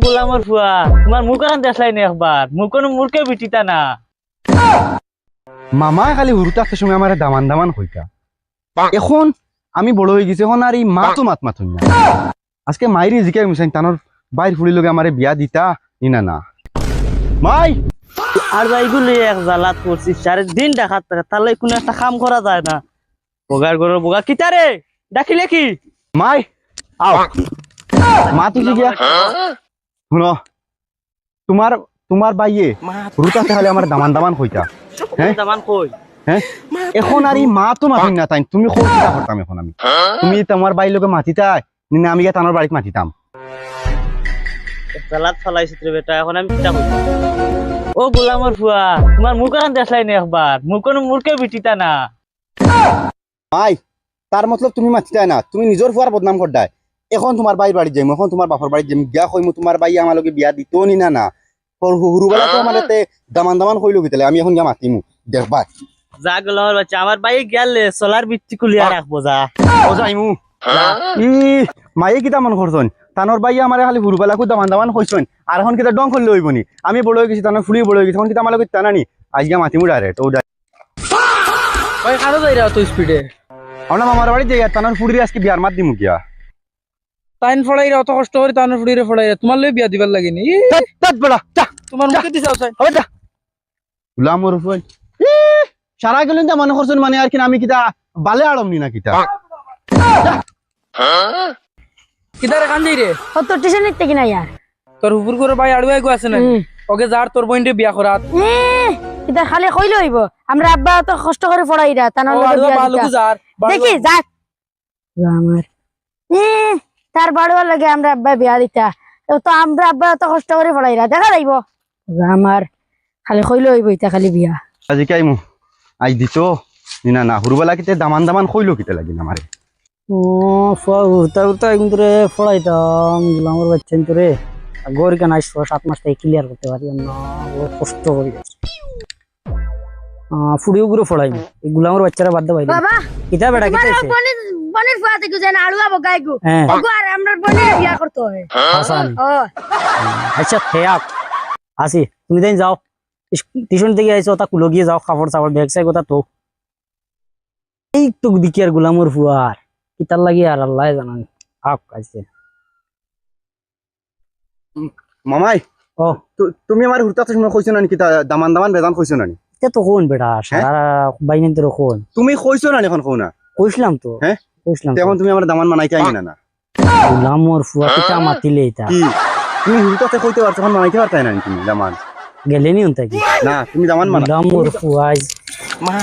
গোলামর ফুয়া তোমার মুখ এখন দেখলাই না একবার মুখ কোনো মুরকে বিটিতা না মামা খালি হুরুতে আসতে সময় আমার দামান দামান হইতা এখন আমি বড় হয়ে গেছি এখন আর এই মা তো মাত মাত না আজকে মাইরি জিকে মিশাইন তানোর বাইর ফুড়ি লগে আমার বিয়া দিতা নিনা না মাই আর ভাইগুলো এক জ্বালাত করছি সারা দিন দেখাত থাকে তাহলে কোনো একটা কাম করা যায় না বগার গরুর বগা কিতারে ডাকিলে কি মাই আও মা তুই গিয়া শুনো তোমার তোমার বাইয়ে হুরুতে আসতে খালি আমার দামান দামান হইতা হ্যাঁ দামান কই হ্যাঁ এখন আর এই মা তো মাতিন না তাই তুমি কোনটা করতাম এখন আমি তুমি তোমার বাড়ির লোকে মাতিতা নিনা আমি গিয়া তানোর বাড়িতে মাতিতাম জ্বালাত ফলাইছি রে বেটা এখন আমি কিতা করি ও গোলামর ফুয়া তোমার মুখ এখন দেখলাই না একবার মুখ কোনো মুরকে বিটিতা না মাই তার মতলব তুমি মাতিতা না তুমি নিজের ফুয়ার বদনাম করদাই এখন তোমার বাইর বাড়ি যাইম এখন তোমার বাপর বাড়ি যাইম গিয়া কইমু তোমার বাই আমার লগে বিয়া দিতো নি না না হুরুবেলা তো আমার এতে দামান দামান কইলো গিতালে আমি এখন গিয়া মাতিমু দেখবা যা গোলামর বাচ্চা আমার বাই গেলে সোলার বিচ্ছি কুলিয়া রাখবো যা ও যাইমু ই মায়ে কিতা মন করছন তানোর বাই আমার খালি হুরুবেলা কো দামান দামান কইছন আর এখন কিতা ডং করলে হইবনি আমি বড় হয়ে গেছি তানোর ফুলি বড় হয়ে গেছি এখন কিতা আমার লগে টানানি আজ গিয়া মাতিমু ডাইরেক্ট ও ভাই খানো যাই রা তো স্পিডে আমরা মামার বাড়ি যাই তানোর ফুড়ি আজকে বিয়ার মাত দিমু গিয়া তাইন ফড়াইরা অত কষ্ট করে তানোর ফুড়িরে ফড়াইরা তোমার লই বিয়া দিবার লাগেনি তত বড়া যা তোমার মুখে দিছে আসাই হবে যা গুলামর ফুল সারা গেলেন যা মনে করছেন মানে আর কি আমি কিতা বালে আড়মনি না কিতা কিদারে কান যাই রে ও তো টিউশন নিতে কিনা ইয়ার তোর হুপুর করে ভাই আড়ুয়াই গো আছে না ওকে যার তোর বইনরে বিয়া করাত কিতা খালি কইলে হইব আমরা আব্বা তো কষ্ট করে পড়াইরা তানোর ও লগে আড়ুয়া বিয়া ভালো দিতা। যার দেখি যাক আমার তার বাড়িওয়ার লাগে আমরা আব্বা বিয়া দিতা তো আমরা আব্বা তো কষ্ট করে পড়াইরা দেখা যাইব আমার খালি কইলে হইব ইতা খালি বিয়া আজি কাইমু আই দিতো নিনা না হুরুবেলা কিতে দামান দামান কইলো কিতে লাগি না মারে ও ফুয়া উড়তা উড়তা কিন্তু রে ফলাইতাম গোলামর বাচ্চা কিন্তু রে গরি কেন আইস 7 মাস থেকে ক্লিয়ার করতে পারি না কষ্ট করি ফুড়িও গুলো ফলাইম এই গোলামর বাচ্চারা বাদ দে ভাই বাবা কিতা বেটা কিতাইছে বনের ফুয়াতে গো জানা আলুয়া বগাইগো হ্যাঁ ওগো আর আমরা বনের বিয়া করতে হবে হাসান ও আচ্ছা থেয়াক আসি তুমি দেন যাও টিউশন থেকে আইছো তা কুলো গিয়ে যাও কাপড় চাপড় ব্যাগ সাই কথা তো এই তো দিকি আর গোলামর ফুয়ার কিতার লাগি আর আল্লাহ জানান আক আইছে মামাই ও তুমি আমার হুরতাতে শুনে কইছো না কিতা দামান দামান বেদান কইছো না তে তো কোন বেটা সারা বাইনে তো কোন তুমি কইছো না এখন কও না কইছিলাম তো হ্যাঁ কইছিলাম এখন তুমি আমার দামান মানাইতে আইনা না গোলামর ফুয়া কিতা মাতিলে এটা কি তুমি হুরতাতে কইতে পারছো এখন মানাইতে পারতাই না তুমি দামান গেলেনি উনতা কি না তুমি দামান মানা গোলামর ফুয়া মা